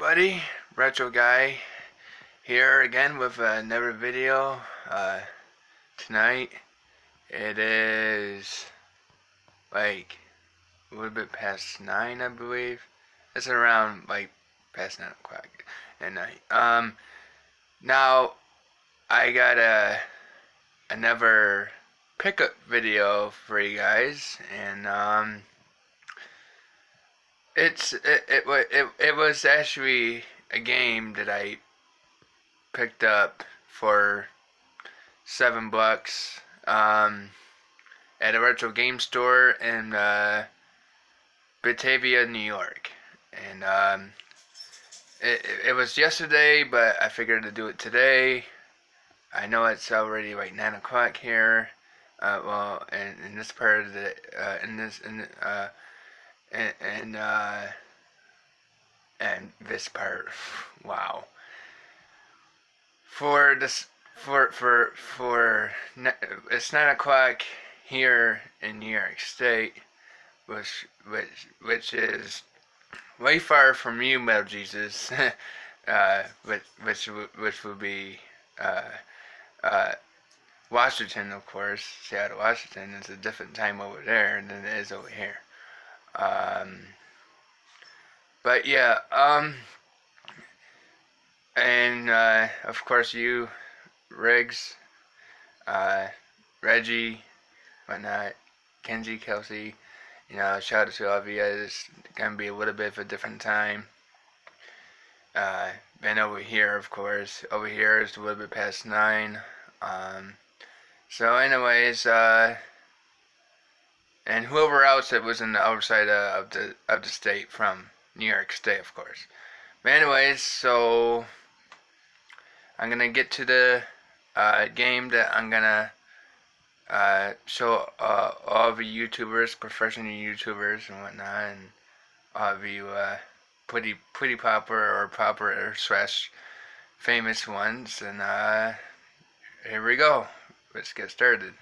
everybody, Retro Guy here again with another video. Tonight it is like a little bit past 9, I believe. It's around like past 9 o'clock at night. Now I got another pickup video for you guys, and it was actually a game that I picked up for $7 at a retro game store in Batavia, New York. And it was yesterday, but I figured to do it today. I know it's already like 9 o'clock here. Well, in this part of the and this part, wow. It's 9 o'clock here in New York State, which is way far from you, Metal Jesus. which would be Washington, of course. Seattle, Washington. It's a different time over there than it is over here. But yeah, and of course you, Riggs, Reggie, whatnot, Kenzie, Kelsey, shout out to all of you guys. It's gonna be a little bit of a different time. Then over here, of course, over here is a little bit past 9. So anyways, and whoever else that was in the other side of the state from New York State, of course. But anyways, so I'm gonna get to the game that I'm gonna show all of you YouTubers, professional YouTubers and whatnot, and all of you pretty popular or slash famous ones. And here we go. Let's get started.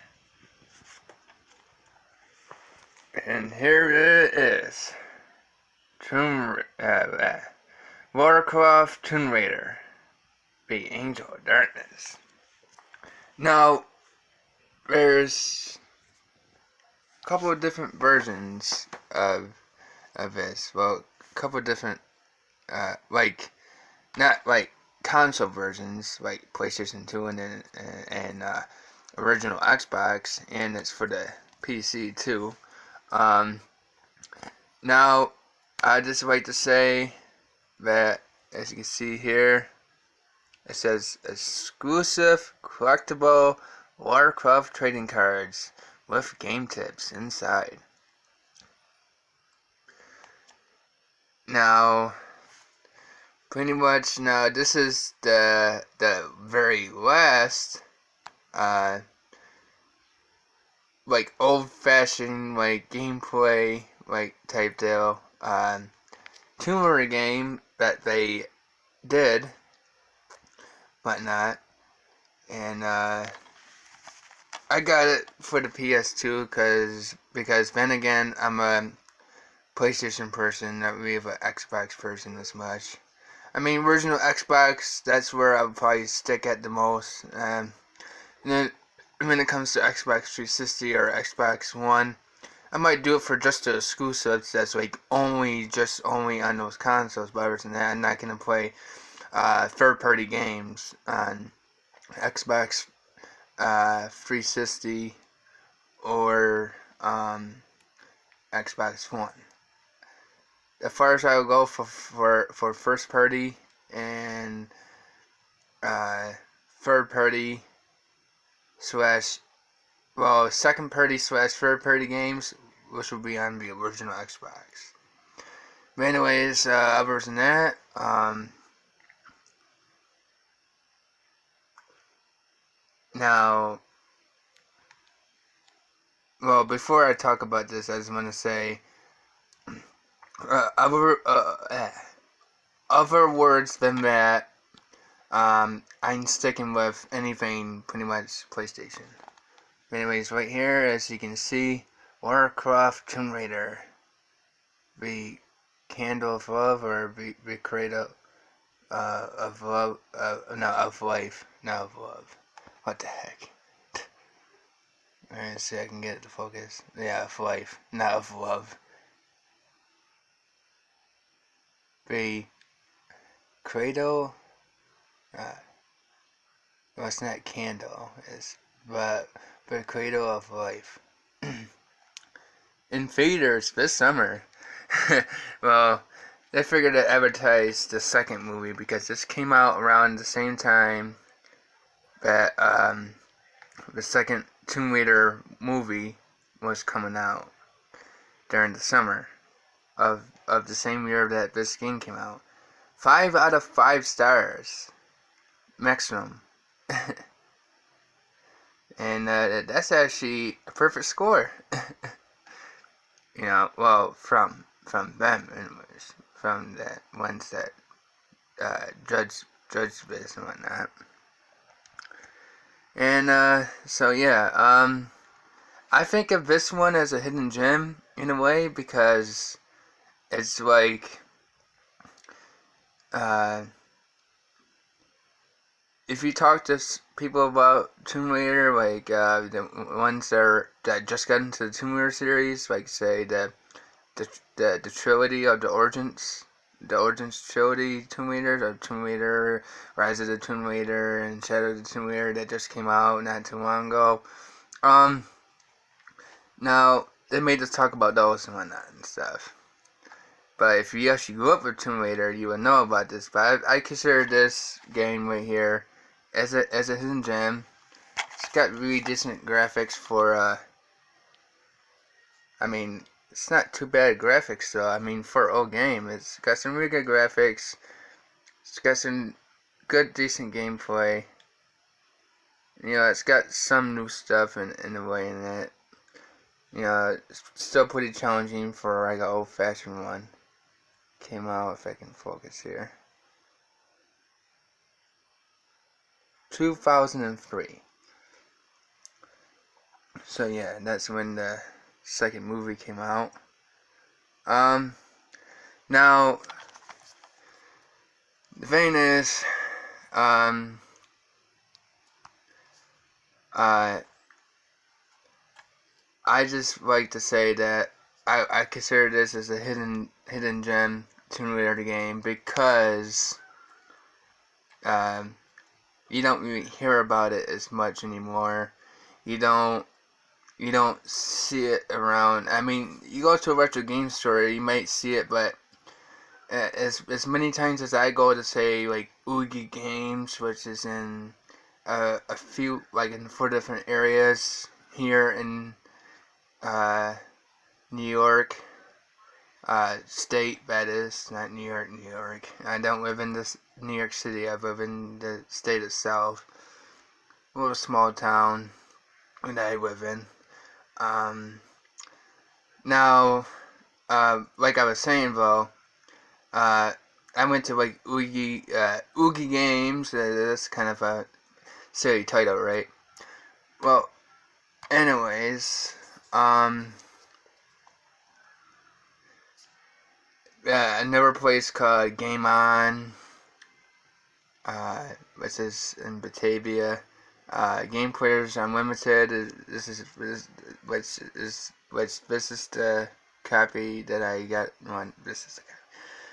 And here it is. Warcraft Tomb Raider, the Angel of Darkness. Now, there's a couple of different versions of this. Well, a couple of different, not like console versions, like PlayStation 2 and original Xbox, and it's for the PC too. Now, I'd just like to say that, as you can see here, it says exclusive collectible Warcraft trading cards with game tips inside. Now, pretty much, now this is the very last like old-fashioned like gameplay like type deal Tomb Raider game that they did, whatnot, and I got it for the PS2 because then again, I'm a PlayStation person, not really an Xbox person as much. I mean, original Xbox, that's where I would probably stick at the most. And then when it comes to Xbox 360 or Xbox One, I might do it for just the exclusives that's like only on those consoles, but other than that, I'm not gonna play third-party games on Xbox 360 or Xbox One. As far as I will go for first party and third party slash second party slash third party games, which will be on the original Xbox. But anyways, other than that, now, well, before I talk about this, I just want to say, other words than that, I'm sticking with anything pretty much PlayStation. But anyways, right here, as you can see, Warcraft Tomb Raider, the Candle of Love, or the Creator of love, no, of life, not of love. What the heck? Alright, see, I can get it to focus. Yeah, of life, not of love. Be cradle, uh, well, it's not candle, it's, but cradle of life. In theaters this summer. Well, they figured to advertise the second movie because this came out around the same time that the second Tomb Raider movie was coming out during the summer of the same year that this game came out. 5 out of 5 stars maximum. And that's actually a perfect score. Well, from them anyways, from the ones that judge this and whatnot. And so yeah, I think of this one as a hidden gem in a way because it's like if you talk to people about Tomb Raider, like the ones that just got into the Tomb Raider series, like say the trilogy of the Origins trilogy Tomb Raider, or Tomb Raider, Rise of the Tomb Raider, and Shadow of the Tomb Raider that just came out not too long ago. Now they made us talk about those and whatnot and stuff. But if you actually grew up with Tomb Raider, you would know about this. But I consider this game right here as a hidden gem. It's got really decent graphics for I mean, it's not too bad graphics though. I mean, for an old game, it's got some really good graphics. It's got some good, decent gameplay. It's got some new stuff in a way in it. It's still pretty challenging for like an old-fashioned one. Came out, if I can focus here. 2003. So yeah, that's when the second movie came out. Now the thing is, I just like to say that I consider this as a hidden gem Tomb Raider game because you don't really hear about it as much anymore. You don't see it around. I mean, you go to a retro game store, you might see it, but as many times as I go to say like Oogie Games, which is in a few, like in 4 different areas here in New York state, that is, not New York, New York. I don't live in this New York City. I live in the state itself, a little small town that I live in. Now, like I was saying though, I went to like Oogie Games. That's kind of a silly title, right? Well, anyways, another place called Game On, which is in Batavia. Game Players Unlimited. This is the copy that I got.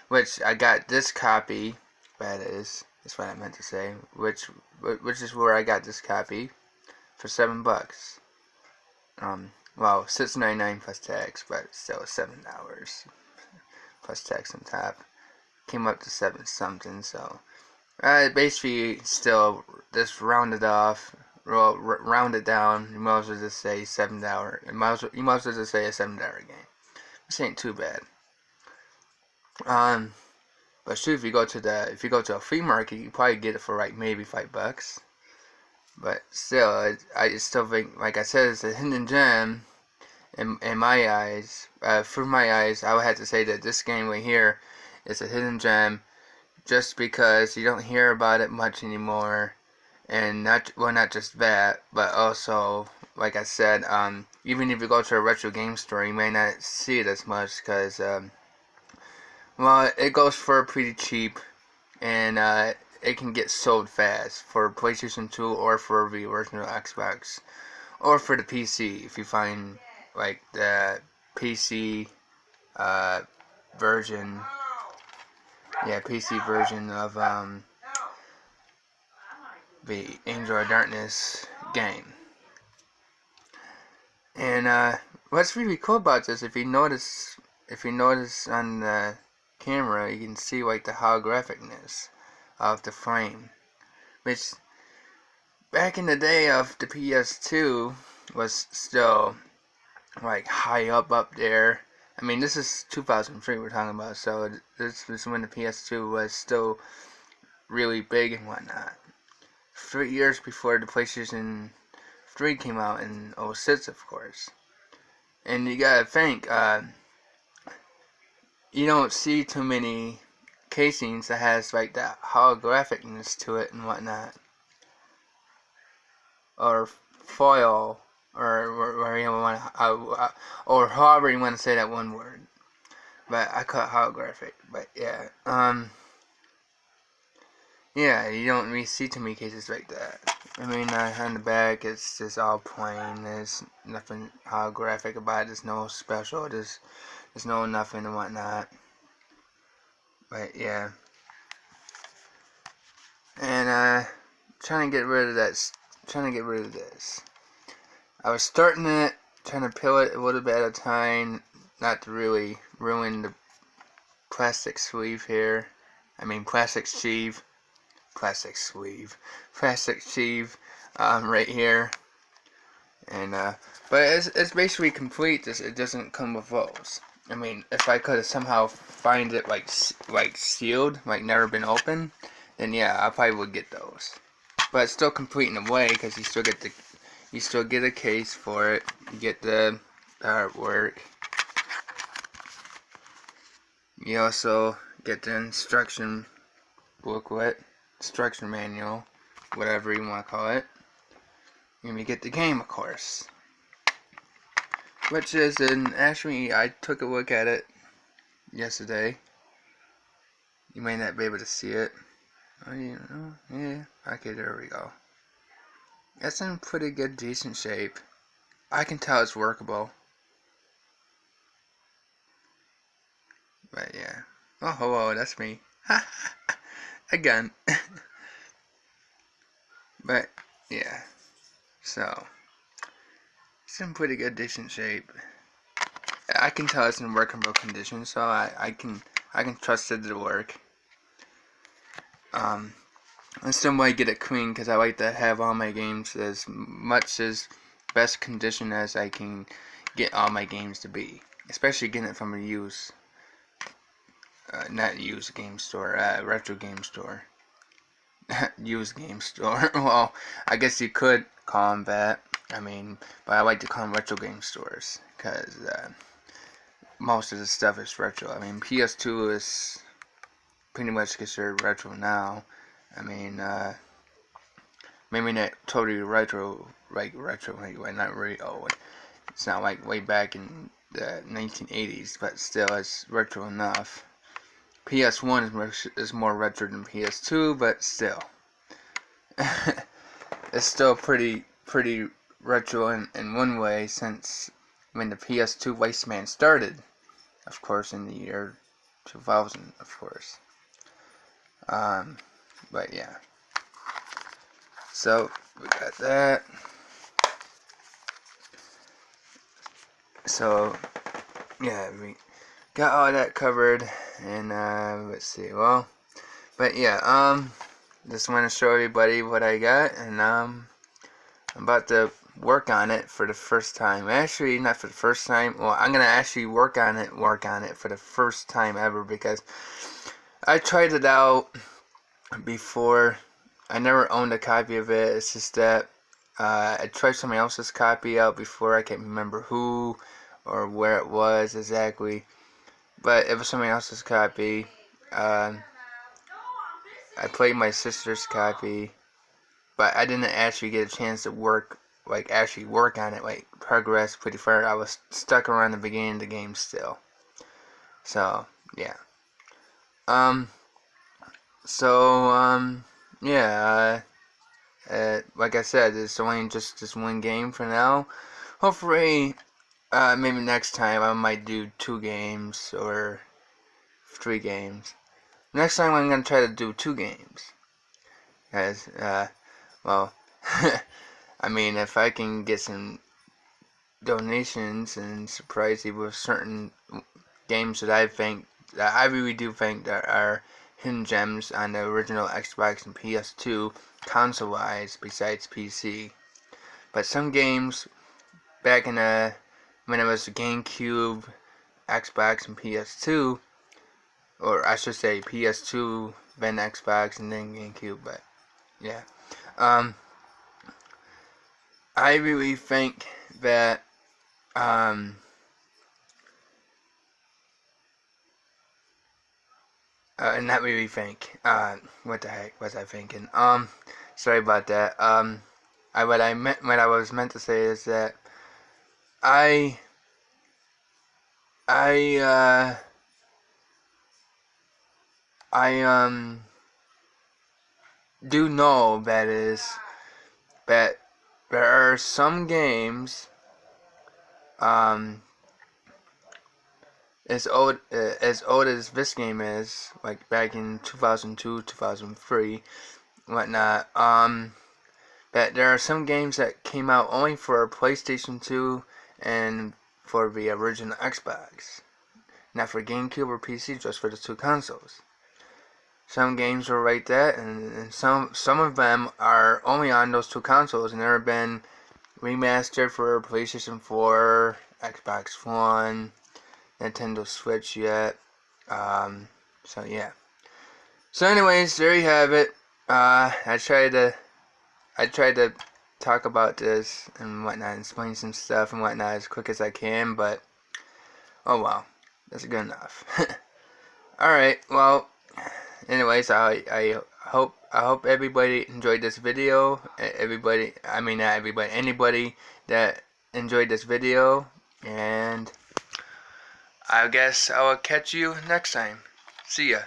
Which I got this copy. That is what I meant to say. Which is where I got this copy for $7. Well, $6.99 plus tax, but still $7 plus tax on top. Came up to 7 something. So basically, still just rounded off. Round it down. You might as well just say $7. You might as well just say a $7 game. This ain't too bad. But shoot, if you go to a flea market, you probably get it for like maybe $5. But still, I still think, like I said, it's a hidden gem in my eyes. Through my eyes, I would have to say that this game right here is a hidden gem, just because you don't hear about it much anymore. And not just that, but also, like I said, even if you go to a retro game store, you may not see it as much because, well, it goes for pretty cheap and it can get sold fast for PlayStation 2 or for the original Xbox or for the PC if you find like the PC uh, version, PC version of the Angel of Darkness game. And what's really cool about this, if you notice on the camera, you can see like the holographicness of the frame, which back in the day of the PS2 was still like high up there. I mean, this is 2003 we're talking about, so this was when the PS2 was still really big and whatnot. 3 years before the PlayStation 3 came out in 06, of course. And you gotta think, you don't see too many casings that has like that holographicness to it and whatnot, or foil, or you want or however you want to say that one word. But I call it holographic. But yeah, you don't really see too many cases like that. I mean, on the back, it's just all plain. There's nothing holographic about it. There's no special. There's no nothing and whatnot. But yeah, and trying to get rid of that. Trying to get rid of this. I was starting it, trying to peel it a little bit at a time, not to really ruin the plastic sleeve here. I mean, plastic sleeve. Right here. And but it's basically complete. It doesn't come with those. I mean, if I could somehow find it like sealed, like never been opened, then yeah, I probably would get those. But it's still complete in a way because you still get a case for it. You get the artwork. You also get the instruction booklet, instruction manual, whatever you want to call it. And you get the game, of course. Which is actually, I took a look at it yesterday. You may not be able to see it. Oh, yeah. Okay, there we go. It's in pretty good, decent shape. I can tell it's workable. But yeah. Oh, hello, that's me. Again. But yeah. So it's in pretty good, decent shape. I can tell it's in workable condition, so I can trust it to work. I still might get it clean because I like to have all my games as much as best condition as I can get all my games to be. Especially getting it from a used, not used game store, retro game store. Used game store. Well, I guess you could call them that. I mean, but I like to call them retro game stores because most of the stuff is retro. I mean, PS2 is pretty much considered retro now. I mean, maybe not totally retro, like not really old. It's not like way back in the 1980s, but still it's retro enough. PS1 is more retro than PS2, but still. It's still pretty retro in one way, since when the PS2 Wasteman started, of course, in the year 2000, of course. But yeah. So we got that. So yeah, we got all that covered, and let's see. Well, but yeah, just want to show everybody what I got, and I'm about to work on it for the first time. Actually, not for the first time. Well, I'm gonna actually work on it for the first time ever, because I tried it out before. I never owned a copy of it. It's just that I tried somebody else's copy out before. I can't remember who or where it was exactly, but it was somebody else's copy. I played my sister's copy, but I didn't actually get a chance to actually work on it, like progress pretty far. I was stuck around the beginning of the game still. So yeah. So yeah. Like I said, it's only just this one game for now. Hopefully, maybe next time I might do 2 games or 3 games. Next time I'm gonna try to do 2 games. Guys, well, I mean, if I can get some donations and surprise you with certain games that I really do think that are hidden gems on the original Xbox and PS2 console-wise besides PC. But some games back in when it was the GameCube, Xbox, and PS2, or I should say PS2, then Xbox, and then GameCube. But yeah, I really think that not really think. What the heck was I thinking? Sorry about that. What I was meant to say is that I, I, uh, I do know that there are some games, as old as this game is, like back in 2002, 2003, whatnot. That there are some games that came out only for PlayStation 2 and for the original Xbox, not for GameCube or PC, just for the 2 consoles. Some games were like that, and some of them are only on those 2 consoles and never been remastered for PlayStation 4, Xbox One, Nintendo Switch yet. So yeah. So anyways, there you have it. I tried to talk about this and whatnot, and explain some stuff and whatnot as quick as I can, but oh well, that's good enough. Alright, well, anyways, I hope everybody enjoyed this video. Everybody, I mean not everybody, anybody that enjoyed this video, and I guess I will catch you next time. See ya.